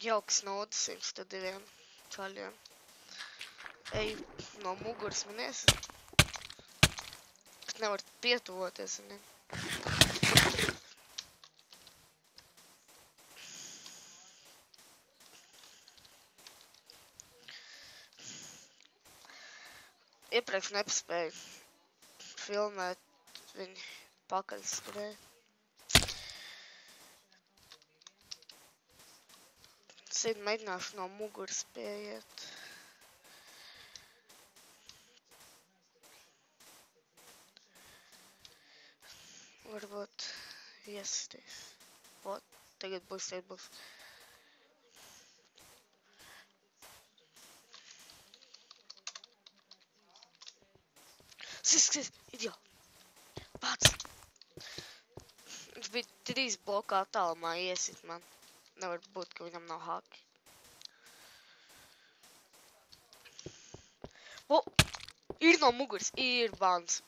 Jauks naudas jums tad diviem čaļiem. Ej, no muguras man Kad nevar pietuvoties, ne? Iepriekš nepaspēju filmēt, viņi pakaļ skrēja. Sīd mēģināšu no muguras pieiet. Varbūt iesitīs. Ot, tagad būs. Skis, idiot! Pats! Viņš bija 3 blokā tālumā iesit man. Nevar būt, ka viņam nav haki. O! Ir no muguras! Ir bans.